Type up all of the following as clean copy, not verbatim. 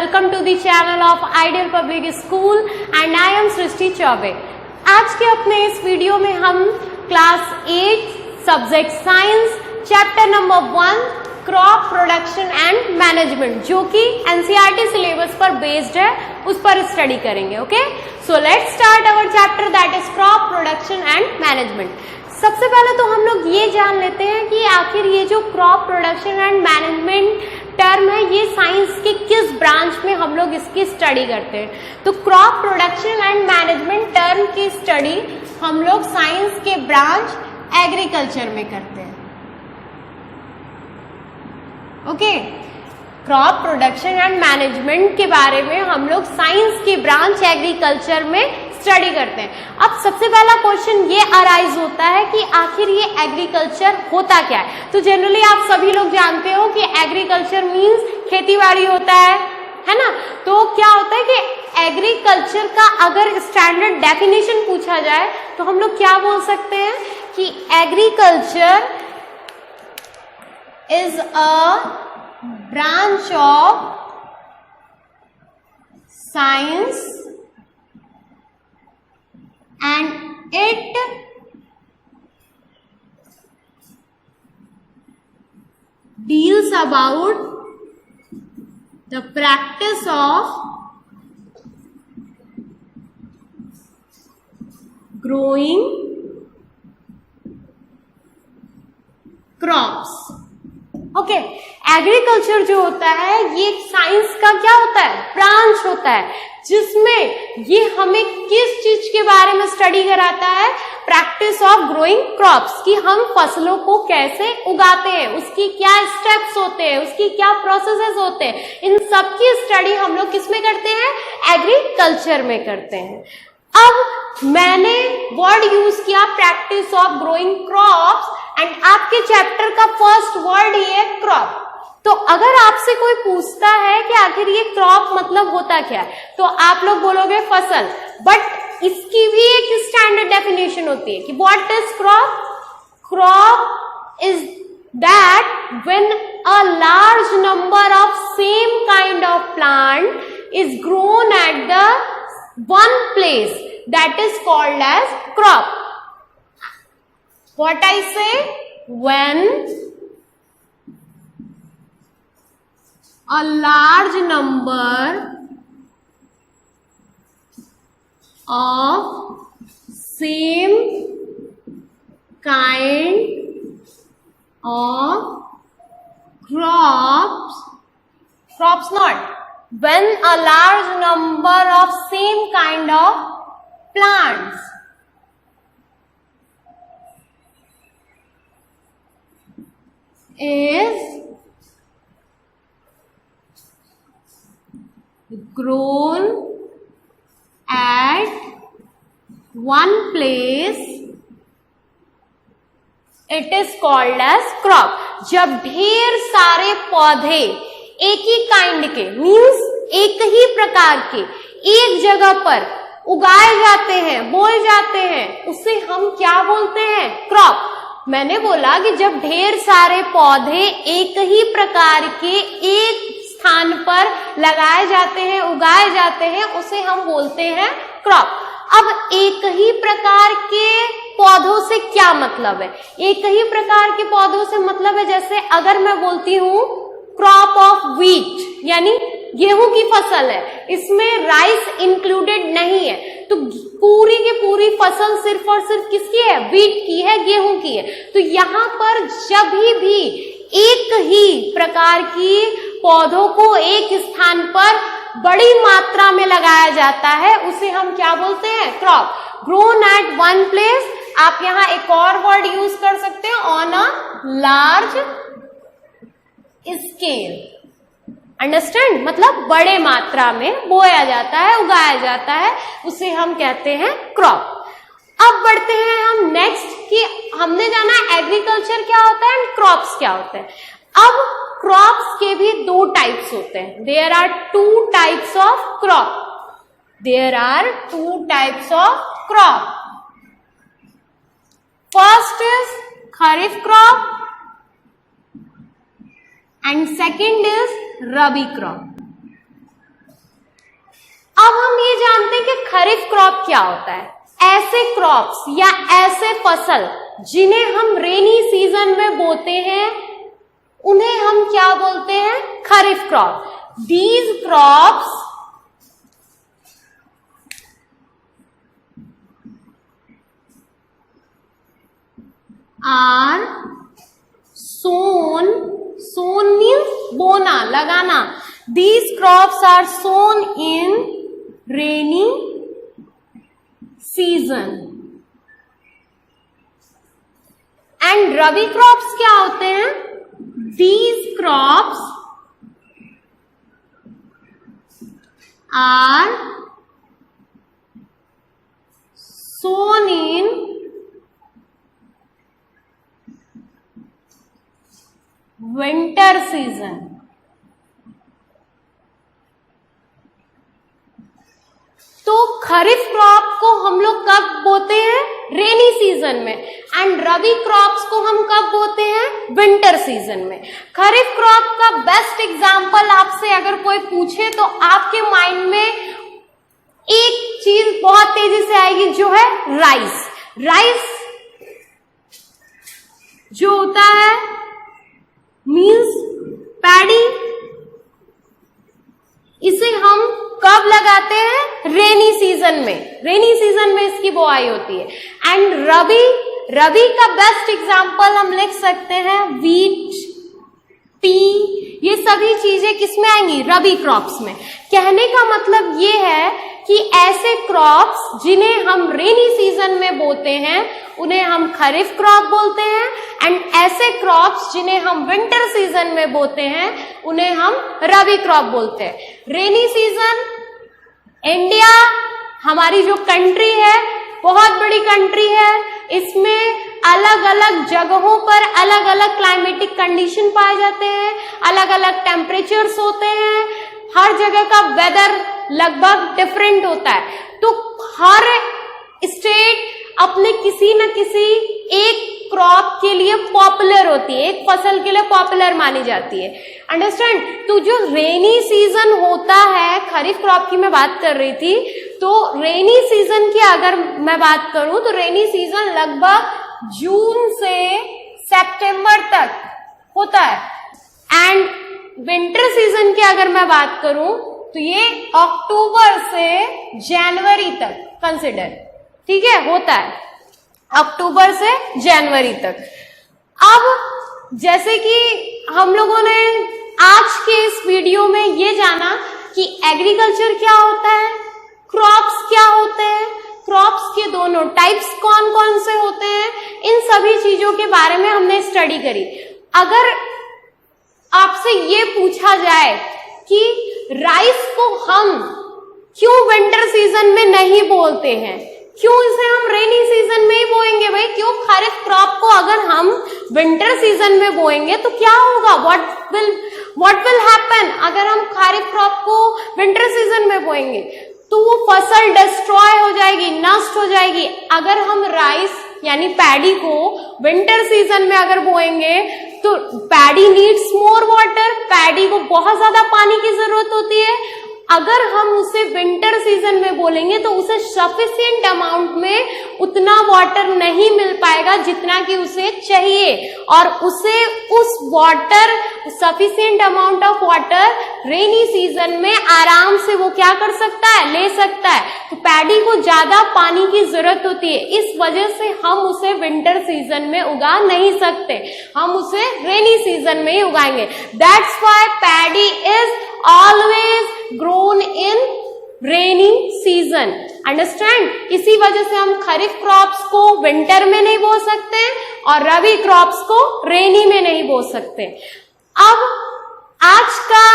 welcome to the channel of Ideal Public School and I am सृष्टि चौबे। आज के अपने इस वीडियो में हम class 8 subject science chapter number 1 crop production and management जो कि एनसीईआरटी सिलेबस पर बेस्ड है उस पर स्टडी करेंगे। Okay, so let's start our chapter that is crop production and management. सबसे पहले तो हम लोग ये जान लेते हैं कि आखिर ये जो crop production and management term है ये साइंस के किस ब्रांच में हम लोग इसकी स्टडी करते हैं। तो crop production and management term की स्टडी हम लोग साइंस के ब्रांच एग्रीकल्चर में करते हैं। Okay, crop production and management के बारे में हम लोग साइंस की ब्रांच एग्रीकल्चर में स्टडी करते हैं। अब सबसे पहला क्वेश्चन ये अराइज होता है कि आखिर ये एग्रीकल्चर होता क्या है। तो जनरली आप सभी लोग जानते हो कि एग्रीकल्चर मीन्स खेतीबाड़ी होता है ना। तो क्या होता है कि एग्रीकल्चर का अगर स्टैंडर्ड डेफिनेशन पूछा जाए तो हम लोग क्या बोल सकते हैं कि agriculture is a branch of science and it deals about the practice of growing crops। Okay, agriculture जो होता है ये साइंस का क्या होता है, ब्रांच होता है, जिसमें ये हमें किस चीज के बारे में स्टडी कराता है, प्रैक्टिस ऑफ ग्रोइंग क्रॉप्स, कि हम फसलों को कैसे उगाते हैं, उसकी क्या स्टेप्स होते हैं, उसकी क्या प्रोसेसेस होते हैं, इन सब की स्टडी हम लोग किस में करते हैं, एग्रीकल्चर में करते हैं। अब मैंने वर्ड यूज किया practice of growing crops and आपके चैप्टर का फर्स्ट वर्ड ये है क्रॉप। तो अगर आपसे कोई पूछता है कि आखिर ये क्रॉप मतलब होता क्या है तो आप लोग बोलोगे फसल, बट इसकी भी एक स्टैंडर्ड डेफिनेशन होती है कि what is crop. Crop is that when a large number of same kind of plant is grown at the one place, that is called as crop. What I say, when a large number of same kind of crops not, when a large number of same kind of plants is grown at one place, it is called as crop। जब ढेर सारे पौधे एक ही kind के means एक ही प्रकार के एक जगह पर उगाए जाते हैं, बोए जाते हैं, उसे हम क्या बोलते हैं, क्रॉप। मैंने बोला कि जब ढेर सारे पौधे एक ही प्रकार के एक स्थान पर लगाए जाते हैं, उगाए जाते हैं, उसे हम बोलते हैं क्रॉप। अब एक ही प्रकार के पौधों से क्या मतलब है, एक ही प्रकार के पौधों से मतलब है जैसे अगर मैं बोलती हूं क्रॉप ऑफ व्हीट यानी गेहूं की फसल है, इसमें राइस इंक्लूडेड नहीं है, तो पूरी की पूरी फसल सिर्फ और सिर्फ किसकी है, व्हीट की है, गेहूं की है। तो यहाँ पर जब भी एक ही प्रकार की पौधों को एक स्थान पर बड़ी मात्रा में लगाया जाता है उसे हम क्या बोलते हैं, crop. Grown at one place, आप यहाँ एक और वर्ड यूज कर सकते हैं, on a large scale. Understand, मतलब बड़े मात्रा में बोया जाता है, उगाया जाता है, उसे हम कहते हैं क्रॉप। अब बढ़ते हैं हम नेक्स्ट कि हमने जाना एग्रीकल्चर क्या होता है एंड क्रॉप्स क्या होते हैं। अब क्रॉप्स के भी दो टाइप्स होते हैं, there are two types of crop, there are two types of crop. First is kharif crop and second is rabi crop. Kharif crop क्या होता है? ऐसे क्रॉप्स या ऐसे फसल जिन्हें हम रेनी सीजन में बोते हैं उन्हें हम क्या बोलते हैं? Kharif crop. These crops are sown means बोना, लगाना। These crops are sown in rainy season. And rabi crops क्या होते हैं? These crops are sown in winter season. तो खरीफ क्रॉप को हम लोग कब बोते हैं? रेनी सीजन में। एंड रबी क्रॉप्स को हम कब बोते हैं? विंटर सीजन में। खरीफ क्रॉप का बेस्ट एग्जांपल आपसे अगर कोई पूछे तो आपके माइंड में एक चीज बहुत तेजी से आएगी जो है राइस। राइस जो होता है मीन्स पैडी, इसे हम कब लगाते हैं? रेनी सीजन में। रेनी सीजन में इसकी बुआई होती है। एंड रबी का बेस्ट एग्जांपल हम लिख सकते हैं वीट, टी, ये सभी चीजें किसमें आएंगी? रबी क्रॉप्स में। कहने का मतलब ये है कि ऐसे क्रॉप्स जिन्हें हम रेनी सीजन में बोते हैं उन्हें हम खरीफ क्रॉप बोलते हैं। एंड ऐसे क्रॉप्स जिन्हें हम विंटर सीजन में बोते हैं उन्हें हम रबी क्रॉप बोलते हैं। रेनी सीजन, इंडिया हमारी जो कंट्री है बहुत बड़ी कंट्री है, इसमें अलग अलग जगहों पर अलग अलग क्लाइमेटिक कंडीशन पाए जाते हैं, अलग अलग टेम्परेचर्स होते हैं, हर जगह का वेदर लगभग डिफरेंट होता है। तो हर स्टेट अपने किसी न किसी एक क्रॉप के लिए पॉपुलर होती है, एक फसल के लिए पॉपुलर मानी जाती है। अंडरस्टैंड? तो जो रेनी सीजन होता है, खरीफ क्रॉप की मैं बात कर रही थी, तो रेनी सीजन की अगर मैं बात करूं तो रेनी सीजन लगभग जून से सितंबर तक होता है। एंड विंटर सीजन की अगर मैं बात करूं तो ये अक्टूबर से जनवरी तक कंसिडर, ठीक है, होता है अक्टूबर से जनवरी तक। अब जैसे कि हम लोगों ने आज के इस वीडियो में ये जाना कि एग्रीकल्चर क्या होता है, क्रॉप्स क्या होते हैं, क्रॉप्स के दोनों टाइप्स कौन कौन से होते हैं, इन सभी चीजों के बारे में हमने स्टडी करी। अगर आपसे ये पूछा जाए कि राइस को हम क्यों विंटर सीजन में नहीं बोलते हैं, क्यों इसे हम रेनी सीजन में ही बोएंगे भाई, क्यों खरीफ क्रॉप को अगर हम विंटर सीजन में बोएंगे तो क्या होगा, व्हाट विल हैपन अगर हम खरीफ क्रॉप को विंटर सीजन में बोएंगे? तो वो फसल डिस्ट्रॉय हो जाएगी, नष्ट हो जाएगी। अगर हम राइस यानी पैडी को विंटर सीजन में अगर बोएंगे तो paddy needs more water, paddy को बहुत ज्यादा पानी की जरूरत होती है। अगर हम उसे विंटर सीजन में बोलेंगे तो उसे सफिशिएंट अमाउंट में उतना वाटर नहीं मिल पाएगा जितना कि उसे चाहिए, और उसे उस water sufficient amount of water rainy season में आराम से वो क्या कर सकता है, ले सकता है। तो पैडी को ज्यादा पानी की जरूरत होती है, इस वजह से हम उसे विंटर सीजन में उगा नहीं सकते, हम उसे रेनी सीजन में ही उगाएंगे। That's why paddy is always grown in rainy season. Understand? इसी वजह से हम खरीफ क्रॉप्स को विंटर में नहीं बो सकते और रबी क्रॉप्स को रेनी में नहीं बो सकते। अब आज का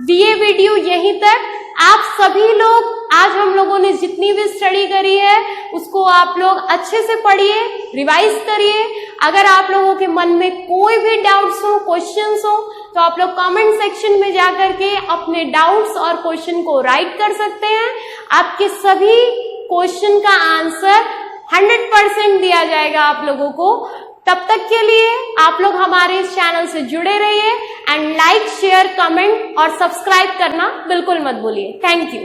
ये वीडियो यहीं तक। आप सभी लोग, आज हम लोगों ने जितनी भी स्टडी करी है उसको आप लोग अच्छे से पढ़िए, रिवाइज करिए। अगर आप लोगों के मन में कोई भी डाउट्स हो, क्वेश्चंस हो, तो आप लोग कमेंट सेक्शन में जाकर के अपने डाउट्स और क्वेश्चन को राइट कर सकते हैं। आपके सभी क्वेश्चन का आंसर 100% दिया जाएगा आप लोगों को। तब तक के लिए आप लोग हमारे इस चैनल से जुड़े रहिए एंड लाइक, शेयर, कमेंट और सब्सक्राइब करना बिल्कुल मत भूलिए। Thank you.